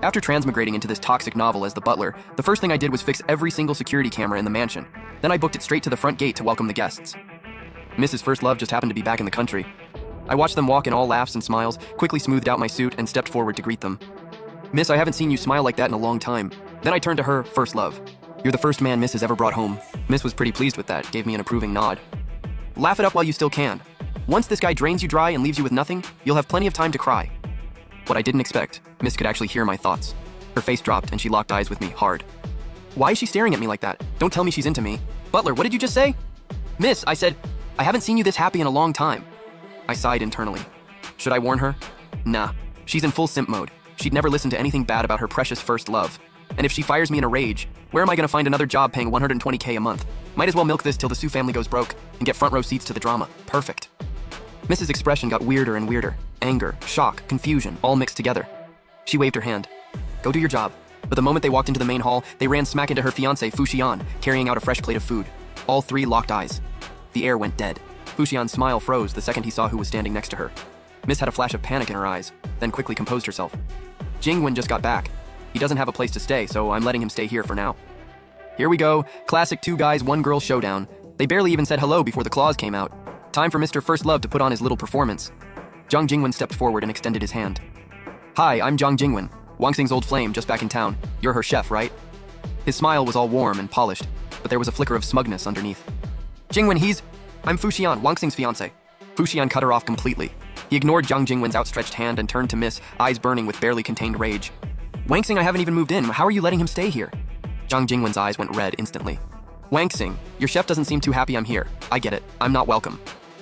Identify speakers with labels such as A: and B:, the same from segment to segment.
A: After transmigrating into this toxic novel as the butler, the first thing I did was fix every single security camera in the mansion. Then I booked it straight to the front gate to welcome the guests. Mrs. First Love just happened to be back in the country. I watched them walk in all laughs and smiles, quickly smoothed out my suit, and stepped forward to greet them. Miss, I haven't seen you smile like that in a long time. Then I turned to her, First Love. You're the first man Miss has ever brought home. Miss was pretty pleased with that, gave me an approving nod. Laugh it up while you still can. Once this guy drains you dry and leaves you with nothing, you'll have plenty of time to cry. What I didn't expect, Miss could actually hear my thoughts. Her face dropped and she locked eyes with me hard. Why is she staring at me like that? Don't tell me she's into me. Butler, what did you just say? Miss, I said, I haven't seen you this happy in a long time. I sighed internally. Should I warn her? Nah, she's in full simp mode. She'd never listen to anything bad about her precious first love. And if she fires me in a rage, where am I gonna find another job paying $120K a month? Might as well milk this till the Sue family goes broke and get front row seats to the drama. Perfect. Mrs. expression got weirder and weirder. Anger, shock, confusion, all mixed together. She waved her hand. Go do your job. But the moment they walked into the main hall, they ran smack into her fiancé, Fuxian, carrying out a fresh plate of food. All three locked eyes. The air went dead. Fuxian's smile froze the second he saw who was standing next to her. Miss had a flash of panic in her eyes, then quickly composed herself. Jingwen just got back. He doesn't have a place to stay, so I'm letting him stay here for now. Here we go. Classic two guys, one girl showdown. They barely even said hello before the claws came out. Time for Mr. First Love to put on his little performance. Jiang Jingwen stepped forward and extended his hand. Hi, I'm Jiang Jingwen, Wangxing's old flame just back in town. You're her chef, right? His smile was all warm and polished, but there was a flicker of smugness underneath. Jingwen, I'm Fuxian, Wangxing's fiancé. Fuxian cut her off completely. He ignored Jiang Jingwen's outstretched hand and turned to Miss, eyes burning with barely contained rage. Wangxing, I haven't even moved in. How are you letting him stay here? Jiang Jingwen's eyes went red instantly. Wangxing, your chef doesn't seem too happy I'm here. I get it. I'm not welcome.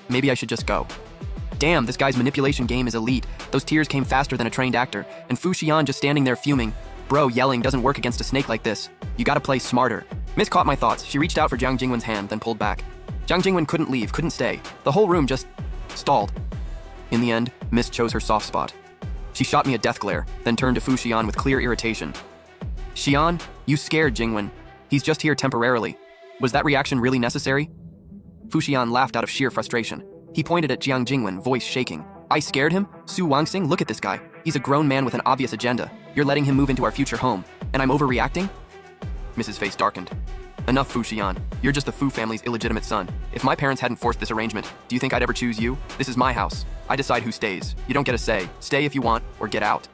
A: Maybe I should just go. Damn, this guy's manipulation game is elite. Those tears came faster than a trained actor, and Fuxian just standing there fuming. Bro, yelling doesn't work against a snake like this. You gotta play smarter. Miss caught my thoughts. She reached out for Jiang Jingwen's hand, then pulled back. Jiang Jingwen couldn't leave, couldn't stay. The whole room just stalled. In the end, Miss chose her soft spot. She shot me a death glare, then turned to Fuxian with clear irritation. Xian, you scared Jingwen. He's just here temporarily. Was that reaction really necessary? Fuxian laughed out of sheer frustration. He pointed at Jiang Jingwen, voice shaking. I scared him? Su Wangxing, look at this guy. He's a grown man with an obvious agenda. You're letting him move into our future home, and I'm overreacting? Mrs. face darkened. Enough, Fuxian. You're just the Fu family's illegitimate son. If my parents hadn't forced this arrangement, do you think I'd ever choose you? This is my house. I decide who stays. You don't get a say. Stay if you want, or get out.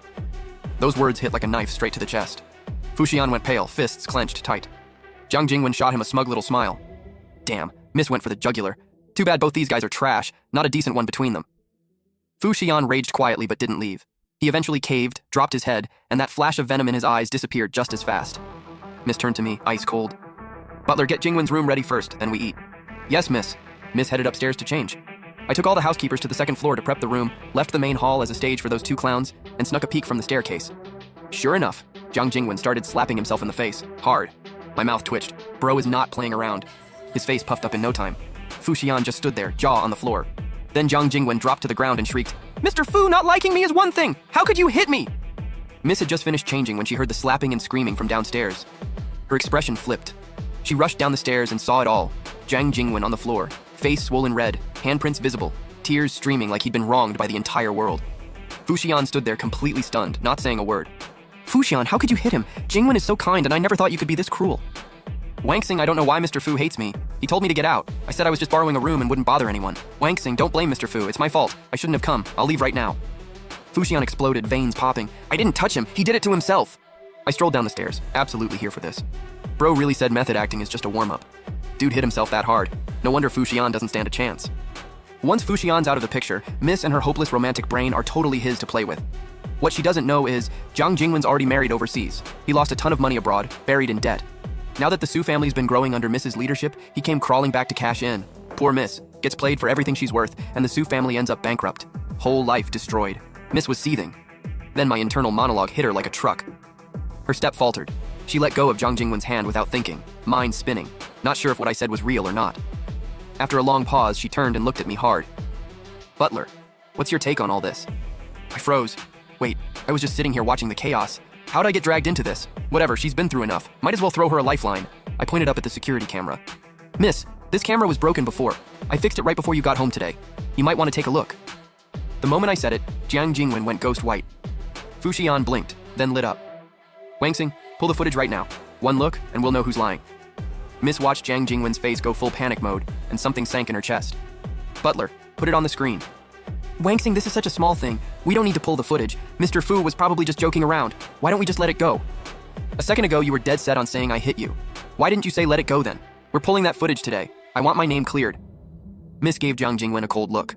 A: Those words hit like a knife straight to the chest. Fuxian went pale, fists clenched tight. Jiang Jingwen shot him a smug little smile. Damn, Miss went for the jugular. Too bad both these guys are trash, not a decent one between them. Fuxian raged quietly but didn't leave. He eventually caved, dropped his head, and that flash of venom in his eyes disappeared just as fast. Miss turned to me, ice cold. Butler, get Jingwen's room ready first, then we eat. Yes, Miss. Miss headed upstairs to change. I took all the housekeepers to the second floor to prep the room, left the main hall as a stage for those two clowns, and snuck a peek from the staircase. Sure enough, Jiang Jingwen started slapping himself in the face, hard. My mouth twitched. Bro is not playing around. His face puffed up in no time. Fuxian just stood there, jaw on the floor. Then Jiang Jingwen dropped to the ground and shrieked, Mr. Fu, not liking me is one thing! How could you hit me? Miss had just finished changing when she heard the slapping and screaming from downstairs. Her expression flipped. She rushed down the stairs and saw it all. Jiang Jingwen on the floor, face swollen red, handprints visible, tears streaming like he'd been wronged by the entire world. Fuxian stood there completely stunned, not saying a word. Fuxian, how could you hit him? Jingwen is so kind and I never thought you could be this cruel. Wangxing, I don't know why Mr. Fu hates me. He told me to get out. I said I was just borrowing a room and wouldn't bother anyone. Wangxing, don't blame Mr. Fu. It's my fault. I shouldn't have come. I'll leave right now. Fuxian exploded, veins popping. I didn't touch him. He did it to himself. I strolled down the stairs, absolutely here for this. Bro really said method acting is just a warm-up. Dude hit himself that hard. No wonder Fuxian doesn't stand a chance. Once Fuxian's out of the picture, Miss and her hopeless romantic brain are totally his to play with. What she doesn't know is, Jiang Jingwen's already married overseas. He lost a ton of money abroad, buried in debt. Now that the Su family's been growing under Miss's leadership, he came crawling back to cash in. Poor Miss, gets played for everything she's worth, and the Su family ends up bankrupt. Whole life destroyed. Miss was seething. Then my internal monologue hit her like a truck. Her step faltered. She let go of Jiang Jingwen's hand without thinking, mind spinning, not sure if what I said was real or not. After a long pause, she turned and looked at me hard. Butler, what's your take on all this? I froze. Wait, I was just sitting here watching the chaos. How'd I get dragged into this? Whatever, she's been through enough. Might as well throw her a lifeline. I pointed up at the security camera. Miss, this camera was broken before. I fixed it right before you got home today. You might want to take a look. The moment I said it, Jiang Jingwen went ghost white. Fuxian blinked, then lit up. Wang-Xing, pull the footage right now. One look, and we'll know who's lying. Miss watched Jiang Jingwen's face go full panic mode, and something sank in her chest. Butler, put it on the screen. Wang-Xing, this is such a small thing. We don't need to pull the footage. Mr. Fu was probably just joking around. Why don't we just let it go? A second ago, you were dead set on saying I hit you. Why didn't you say let it go then? We're pulling that footage today. I want my name cleared. Miss gave Jiang Jingwen a cold look.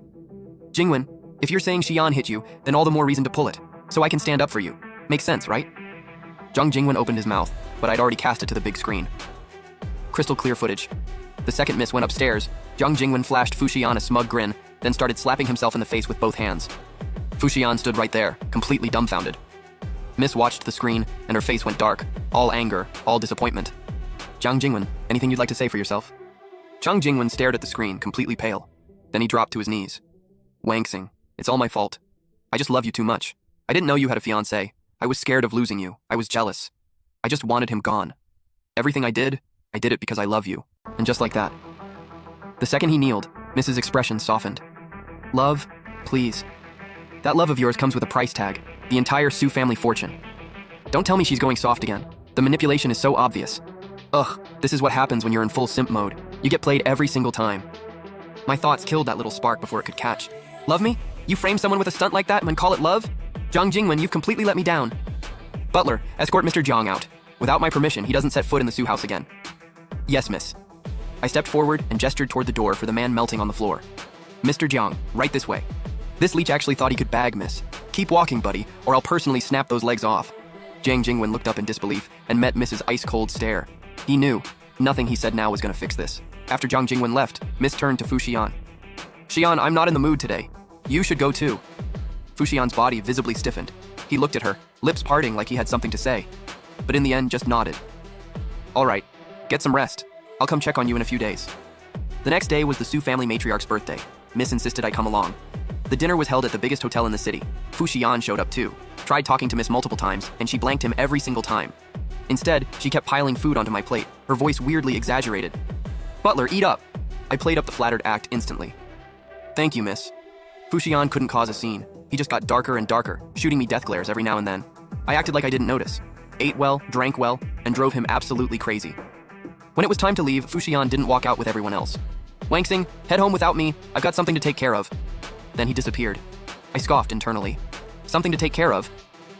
A: Jingwen, if you're saying Xian hit you, then all the more reason to pull it, so I can stand up for you. Makes sense, right? Jiang Jingwen opened his mouth, but I'd already cast it to the big screen. Crystal clear footage. The second Miss went upstairs, Jiang Jingwen flashed Fu Xian a smug grin, then started slapping himself in the face with both hands. Fu Xian stood right there, completely dumbfounded. Miss watched the screen, and her face went dark, all anger, all disappointment. Jiang Jingwen, anything you'd like to say for yourself? Jiang Jingwen stared at the screen, completely pale. Then he dropped to his knees. Wang-Xing, it's all my fault. I just love you too much. I didn't know you had a fiancé. I was scared of losing you. I was jealous. I just wanted him gone. Everything I did it because I love you. And just like that. The second he kneeled, Mrs. expression softened. Love, please. That love of yours comes with a price tag, the entire Su family fortune. Don't tell me she's going soft again. The manipulation is so obvious. Ugh, this is what happens when you're in full simp mode. You get played every single time. My thoughts killed that little spark before it could catch. Love me? You frame someone with a stunt like that and call it love? Jiang Jingwen, you've completely let me down. Butler, escort Mr. Jiang out. Without my permission, he doesn't set foot in the Su house again. Yes, miss. I stepped forward and gestured toward the door for the man melting on the floor. Mr. Jiang, right this way. This leech actually thought he could bag Miss. Keep walking, buddy, or I'll personally snap those legs off. Jiang Jingwen looked up in disbelief and met Miss's ice-cold stare. He knew. Nothing he said now was going to fix this. After Jiang Jingwen left, Miss turned to Fu Xian. Xian, I'm not in the mood today. You should go too. Fu Xian's body visibly stiffened. He looked at her, lips parting like he had something to say. But in the end, just nodded. All right, get some rest. I'll come check on you in a few days. The next day was the Su family matriarch's birthday. Miss insisted I come along. The dinner was held at the biggest hotel in the city. Fu Xian showed up too. Tried talking to Miss multiple times, and she blanked him every single time. Instead, she kept piling food onto my plate, her voice weirdly exaggerated. Butler, eat up! I played up the flattered act instantly. Thank you, miss. Fu Xian couldn't cause a scene. He just got darker and darker, shooting me death glares every now and then. I acted like I didn't notice. Ate well, drank well, and drove him absolutely crazy. When it was time to leave, Fu Xian didn't walk out with everyone else. Wang-Xing, head home without me. I've got something to take care of. Then he disappeared. I scoffed internally. Something to take care of?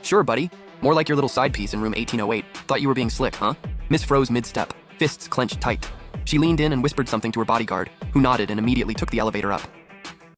A: Sure, buddy. More like your little side piece in room 1808. Thought you were being slick, huh? Miss froze mid-step, fists clenched tight. She leaned in and whispered something to her bodyguard, who nodded and immediately took the elevator up.